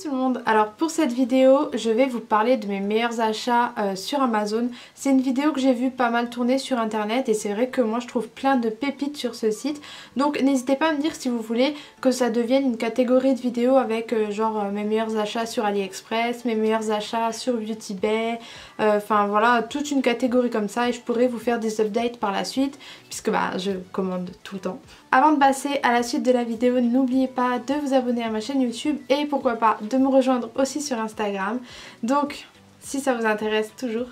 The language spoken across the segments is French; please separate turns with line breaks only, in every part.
tout le monde. Alors pour cette vidéo je vais vous parler de mes meilleurs achats sur Amazon. C'est une vidéo que j'ai vu pas mal tourner sur internet et c'est vrai que moi je trouve plein de pépites sur ce site. Donc n'hésitez pas à me dire si vous voulez que ça devienne une catégorie de vidéos avec genre mes meilleurs achats sur AliExpress, mes meilleurs achats sur Beauty Bay, enfin voilà, toute une catégorie comme ça et je pourrais vous faire des updates par la suite puisque je commande tout le temps. Avant de passer à la suite de la vidéo, n'oubliez pas de vous abonner à ma chaîne YouTube et pourquoi pas de me rejoindre aussi sur Instagram. Donc si ça vous intéresse toujours,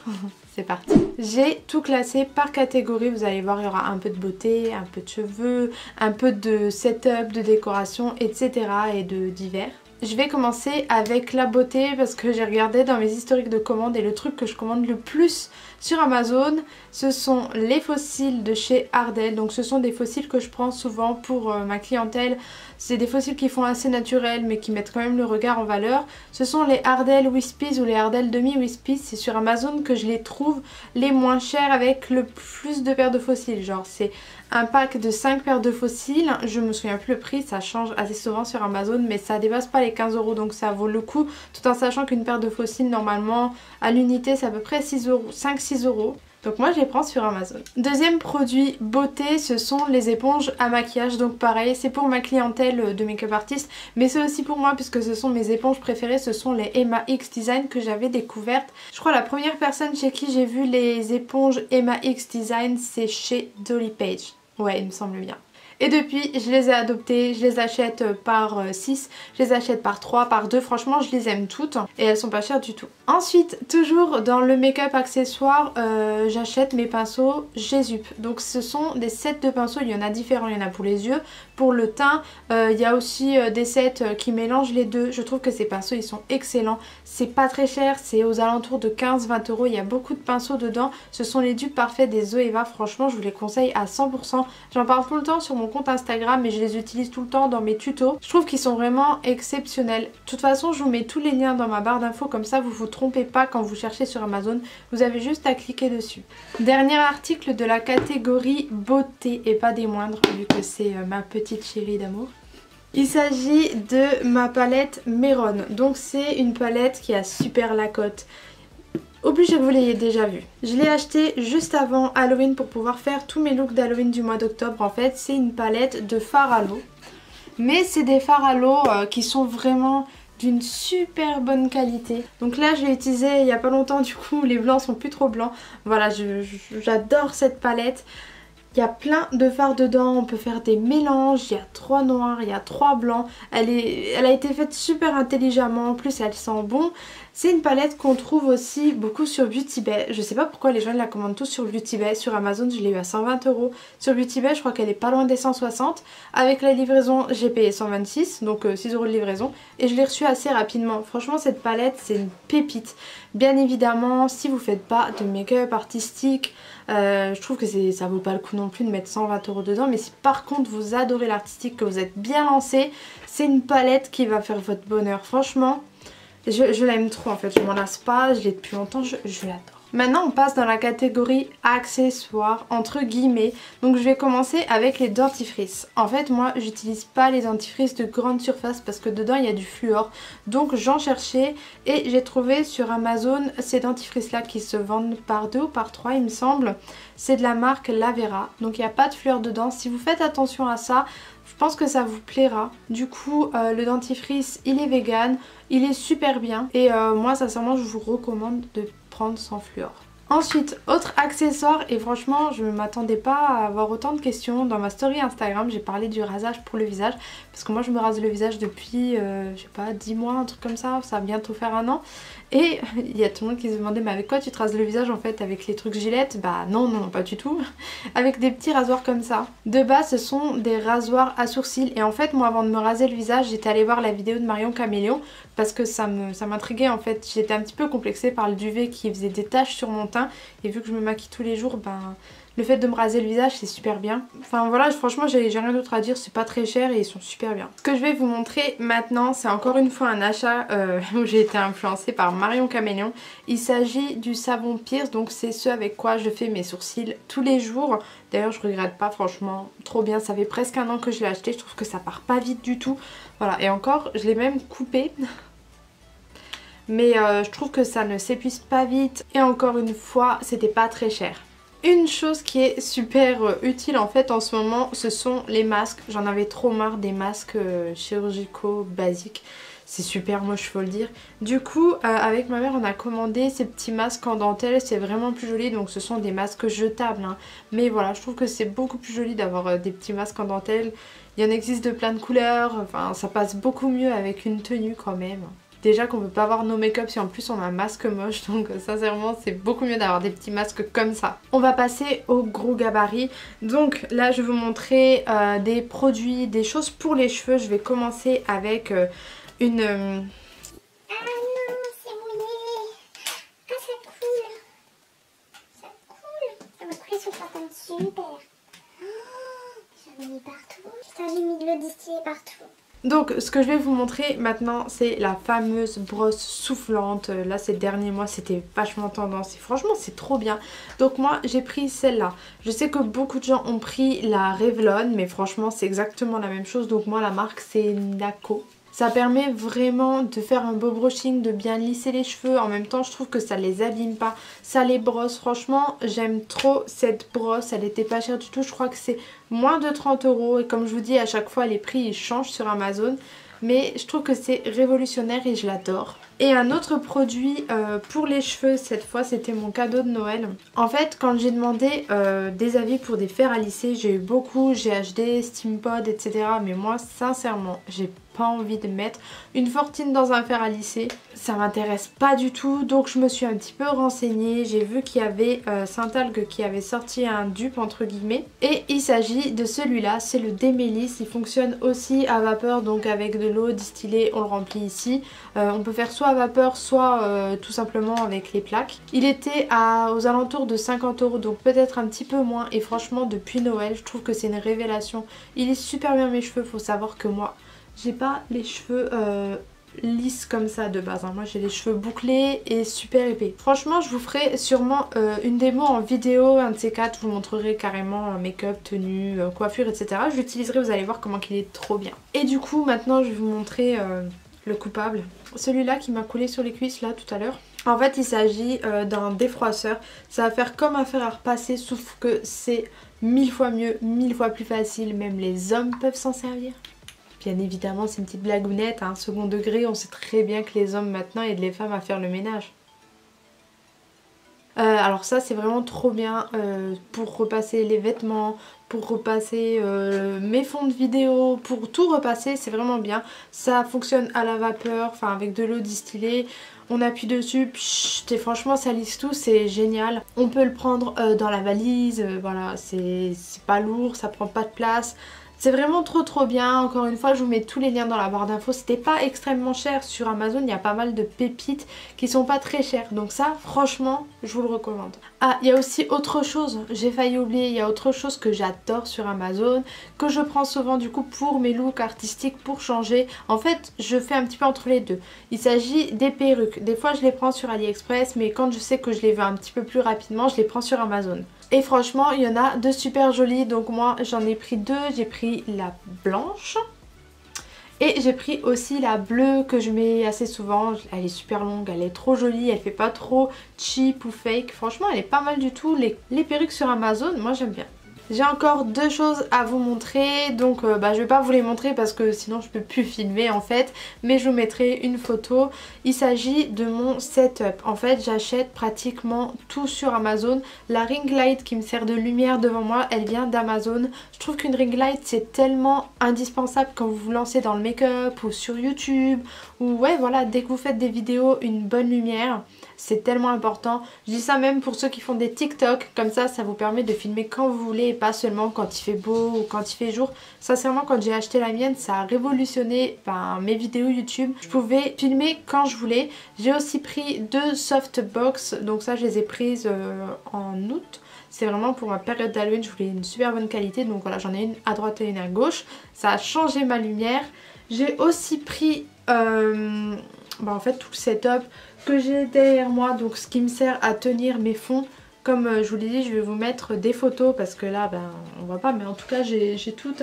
c'est parti. J'ai tout classé par catégorie, vous allez voir il y aura un peu de beauté, un peu de cheveux, un peu de setup, de décoration, etc. et de divers. Je vais commencer avec la beauté parce que j'ai regardé dans mes historiques de commandes et le truc que je commande le plus sur Amazon, ce sont les fossiles de chez Ardell. Donc ce sont des fossiles que je prends souvent pour ma clientèle. C'est des fossiles qui font assez naturels mais qui mettent quand même le regard en valeur. Ce sont les Ardell Wispies ou les Ardell Demi Wispies. C'est sur Amazon que je les trouve les moins chers avec le plus de paires de fossiles. Genre c'est un pack de 5 paires de fossiles, je me souviens plus le prix, ça change assez souvent sur Amazon mais ça dépasse pas les 15 € donc ça vaut le coup tout en sachant qu'une paire de fossiles normalement à l'unité c'est à peu près 5-6 €. Donc moi je les prends sur Amazon. Deuxième produit beauté, ce sont les éponges à maquillage. Donc pareil, c'est pour ma clientèle de make-up artiste, mais c'est aussi pour moi puisque ce sont mes éponges préférées. Ce sont les Emma X Design que j'avais découvertes. Je crois la première personne chez qui j'ai vu les éponges Emma X Design, c'est chez Dolly Page. Ouais, il me semble bien. Et depuis, je les ai adoptées, je les achète par 6, je les achète par 3, par 2. Franchement, je les aime toutes et elles sont pas chères du tout. Ensuite, toujours dans le make-up accessoire, j'achète mes pinceaux Jesup. Donc ce sont des sets de pinceaux, il y en a différents, il y en a pour les yeux, pour le teint. Il y a aussi des sets qui mélangent les deux. Je trouve que ces pinceaux, ils sont excellents. C'est pas très cher, c'est aux alentours de 15-20 €. Il y a beaucoup de pinceaux dedans. Ce sont les dupes parfaits des Zoeva. Franchement, je vous les conseille à 100%. J'en parle tout le temps sur mon compte Instagram et je les utilise tout le temps dans mes tutos. Je trouve qu'ils sont vraiment exceptionnels. De toute façon, je vous mets tous les liens dans ma barre d'infos, comme ça vous vous trompez pas quand vous cherchez sur Amazon. Vous avez juste à cliquer dessus. Dernier article de la catégorie beauté et pas des moindres vu que c'est ma petite chérie d'amour. Il s'agit de ma palette Meron. Donc c'est une palette qui a super la cote. Obligé que vous l'ayez déjà vu. Je l'ai acheté juste avant Halloween pour pouvoir faire tous mes looks d'Halloween du mois d'octobre. En fait, c'est une palette de fards à l'eau. Mais c'est des fards à l'eau qui sont vraiment d'une super bonne qualité. Donc là, je l'ai utilisé il n'y a pas longtemps. Du coup, les blancs sont plus trop blancs. Voilà, j'adore cette palette. Il y a plein de fards dedans, on peut faire des mélanges, il y a 3 noirs, il y a 3 blancs. Elle a été faite super intelligemment, en plus elle sent bon. C'est une palette qu'on trouve aussi beaucoup sur Beauty Bay. Je sais pas pourquoi les gens la commandent tous sur Beauty Bay. Sur Amazon je l'ai eu à 120 €. Sur Beauty Bay je crois qu'elle est pas loin des 160. Avec la livraison j'ai payé 126, donc 6 € de livraison. Et je l'ai reçue assez rapidement. Franchement cette palette c'est une pépite. Bien évidemment si vous faites pas de make-up artistique, je trouve que ça vaut pas le coup non plus de mettre 120 € dedans. Mais si par contre vous adorez l'artistique, que vous êtes bien lancé, c'est une palette qui va faire votre bonheur. Franchement je l'aime trop en fait, je m'en lasse pas, je l'ai depuis longtemps, je l'adore. Maintenant on passe dans la catégorie accessoires entre guillemets. Donc je vais commencer avec les dentifrices. En fait moi j'utilise pas les dentifrices de grande surface parce que dedans il y a du fluor. Donc j'en cherchais et j'ai trouvé sur Amazon ces dentifrices là qui se vendent par 2 ou par 3 il me semble. C'est de la marque Lavera. Donc il n'y a pas de fluor dedans. Si vous faites attention à ça, je pense que ça vous plaira. Du coup le dentifrice il est vegan, il est super bien et moi sincèrement je vous recommande de prendre sans fluor. Ensuite, autre accessoire, et franchement je ne m'attendais pas à avoir autant de questions. Dans ma story Instagram j'ai parlé du rasage pour le visage parce que moi je me rase le visage depuis je sais pas 10 mois, un truc comme ça va bientôt faire 1 an. Et il y a tout le monde qui se demandait mais avec quoi tu te rases le visage en fait, avec les trucs Gillette? Bah non pas du tout, avec des petits rasoirs comme ça. De base ce sont des rasoirs à sourcils et en fait moi avant de me raser le visage j'étais allée voir la vidéo de Marion Caméléon parce que ça m'intriguait en fait. J'étais un petit peu complexée par le duvet qui faisait des taches sur mon teint et vu que je me maquille tous les jours, le fait de me raser le visage c'est super bien. Enfin voilà, franchement j'ai rien d'autre à dire, c'est pas très cher et ils sont super bien. Ce que je vais vous montrer maintenant c'est encore une fois un achat où j'ai été influencée par Marion Caméléon. Il s'agit du savon Pierce, donc c'est ce avec quoi je fais mes sourcils tous les jours. D'ailleurs je regrette pas, franchement trop bien, ça fait presque 1 an que je l'ai acheté, je trouve que ça part pas vite du tout. Voilà, et encore je l'ai même coupé mais je trouve que ça ne s'épuise pas vite et encore une fois c'était pas très cher. Une chose qui est super utile en fait en ce moment, ce sont les masques. J'en avais trop marre des masques chirurgicaux basiques. C'est super moche, faut le dire. Du coup, avec ma mère, on a commandé ces petits masques en dentelle. C'est vraiment plus joli. Donc ce sont des masques jetables, hein. Mais voilà, je trouve que c'est beaucoup plus joli d'avoir des petits masques en dentelle. Il y en existe de plein de couleurs. Enfin, ça passe beaucoup mieux avec une tenue quand même. Déjà qu'on peut pas avoir nos make-up si en plus on a un masque moche, donc sincèrement c'est beaucoup mieux d'avoir des petits masques comme ça. On va passer au gros gabarit. Donc là je vais vous montrer des produits, des choses pour les cheveux. Je vais commencer avec une...
Ah non, c'est mouillé. Ah ça coule. Ça coule. Ça va couler sur le pantalon, super. Oh, j'en ai mis partout. Putain, j'ai mis de l'eau distillée partout.
Donc ce que je vais vous montrer maintenant c'est la fameuse brosse soufflante. Là ces derniers mois c'était vachement tendance et franchement c'est trop bien. Donc moi j'ai pris celle-là. Je sais que beaucoup de gens ont pris la Revlon mais franchement c'est exactement la même chose. Donc moi la marque c'est Nako. Ça permet vraiment de faire un beau brushing, de bien lisser les cheveux. En même temps, je trouve que ça les abîme pas, ça les brosse. Franchement, j'aime trop cette brosse. Elle était pas chère du tout. Je crois que c'est moins de 30 €. Et comme je vous dis, à chaque fois, les prix ils changent sur Amazon. Mais je trouve que c'est révolutionnaire et je l'adore. Et un autre produit pour les cheveux, cette fois, c'était mon cadeau de Noël. En fait, quand j'ai demandé des avis pour des fers à lisser, j'ai eu beaucoup, GHD, Steampod, etc. Mais moi, sincèrement, j'ai pas envie de mettre une fortune dans un fer à lisser. Ça m'intéresse pas du tout, donc je me suis un petit peu renseignée. J'ai vu qu'il y avait Saint-Algue qui avait sorti un dupe entre guillemets. Et il s'agit de celui-là, c'est le Démélis. Il fonctionne aussi à vapeur, donc avec de l'eau distillée, on le remplit ici. On peut faire soit à vapeur, soit tout simplement avec les plaques. Il était aux alentours de 50 €, donc peut-être un petit peu moins. Et franchement, depuis Noël, je trouve que c'est une révélation. Il est super bien mes cheveux, faut savoir que moi, j'ai pas les cheveux lisses comme ça de base, hein. Moi j'ai les cheveux bouclés et super épais. Franchement je vous ferai sûrement une démo en vidéo, un de ces quatre, je vous montrerai carrément make-up, tenue, coiffure, etc. Je l'utiliserai, vous allez voir comment il est trop bien. Et du coup maintenant je vais vous montrer le coupable. Celui-là qui m'a coulé sur les cuisses là tout à l'heure. En fait il s'agit d'un défroisseur. Ça va faire comme un fer à repasser sauf que c'est 1000 fois mieux, 1000 fois plus facile. Même les hommes peuvent s'en servir. Bien évidemment c'est une petite blagounette, hein, second degré, on sait très bien que les hommes maintenant aident les femmes à faire le ménage. Alors ça c'est vraiment trop bien pour repasser les vêtements, pour repasser mes fonds de vidéo, pour tout repasser, c'est vraiment bien. Ça fonctionne à la vapeur, enfin avec de l'eau distillée. On appuie dessus, pchit, et franchement ça lisse tout, c'est génial. On peut le prendre dans la valise, voilà, c'est pas lourd, ça prend pas de place. C'est vraiment trop bien. Encore une fois je vous mets tous les liens dans la barre d'infos. C'était pas extrêmement cher sur Amazon, il y a pas mal de pépites qui sont pas très chères. Donc ça franchement je vous le recommande. Ah il y a aussi autre chose, j'ai failli oublier, il y a autre chose que j'adore sur Amazon, que je prends souvent du coup pour mes looks artistiques, pour changer. En fait je fais un petit peu entre les deux. Il s'agit des perruques. Des fois je les prends sur AliExpress mais quand je sais que je les veux un petit peu plus rapidement je les prends sur Amazon. Et franchement il y en a de super jolies, donc moi j'en ai pris deux, j'ai pris la blanche et j'ai pris aussi la bleue que je mets assez souvent. Elle est super longue, elle est trop jolie, elle fait pas trop cheap ou fake, franchement elle est pas mal du tout. Les perruques sur Amazon, moi j'aime bien. J'ai encore deux choses à vous montrer, donc je vais pas vous les montrer parce que sinon je peux plus filmer en fait, mais je vous mettrai une photo. Il s'agit de mon setup. En fait j'achète pratiquement tout sur Amazon. La ring light qui me sert de lumière devant moi, elle vient d'Amazon. Je trouve qu'une ring light c'est tellement indispensable quand vous vous lancez dans le make-up ou sur YouTube, ou ouais voilà, dès que vous faites des vidéos, une bonne lumière. C'est tellement important. Je dis ça même pour ceux qui font des TikTok. Comme ça vous permet de filmer quand vous voulez et pas seulement quand il fait beau ou quand il fait jour. Sincèrement quand j'ai acheté la mienne ça a révolutionné mes vidéos YouTube. Je pouvais filmer quand je voulais. J'ai aussi pris deux softbox. Donc ça je les ai prises en août. C'est vraiment pour ma période d'Halloween. Je voulais une super bonne qualité. Donc voilà, j'en ai une à droite et une à gauche. Ça a changé ma lumière. J'ai aussi pris en fait tout le setup que j'ai derrière moi, donc ce qui me sert à tenir mes fonds. Comme je vous l'ai dit, je vais vous mettre des photos parce que là on voit pas, mais en tout cas j'ai tout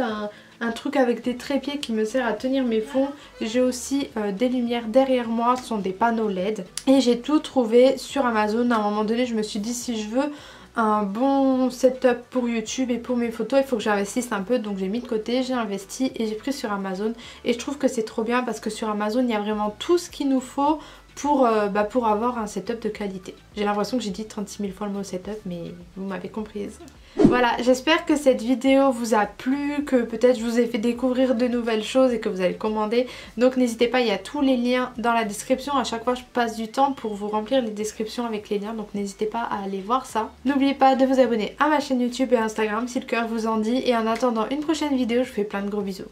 un truc avec des trépieds qui me sert à tenir mes fonds. J'ai aussi des lumières derrière moi, ce sont des panneaux LED. Et j'ai tout trouvé sur Amazon. À un moment donné je me suis dit si je veux un bon setup pour YouTube et pour mes photos, il faut que j'investisse un peu, donc j'ai mis de côté, j'ai investi et j'ai pris sur Amazon. Et je trouve que c'est trop bien parce que sur Amazon il y a vraiment tout ce qu'il nous faut pour avoir un setup de qualité. J'ai l'impression que j'ai dit 36 000 fois le mot setup, mais vous m'avez comprise. Voilà, j'espère que cette vidéo vous a plu, que peut-être je vous ai fait découvrir de nouvelles choses et que vous allez commander. Donc n'hésitez pas, il y a tous les liens dans la description. À chaque fois je passe du temps pour vous remplir les descriptions avec les liens, donc n'hésitez pas à aller voir ça. N'oubliez pas de vous abonner à ma chaîne YouTube et Instagram si le cœur vous en dit. Et en attendant une prochaine vidéo, je vous fais plein de gros bisous.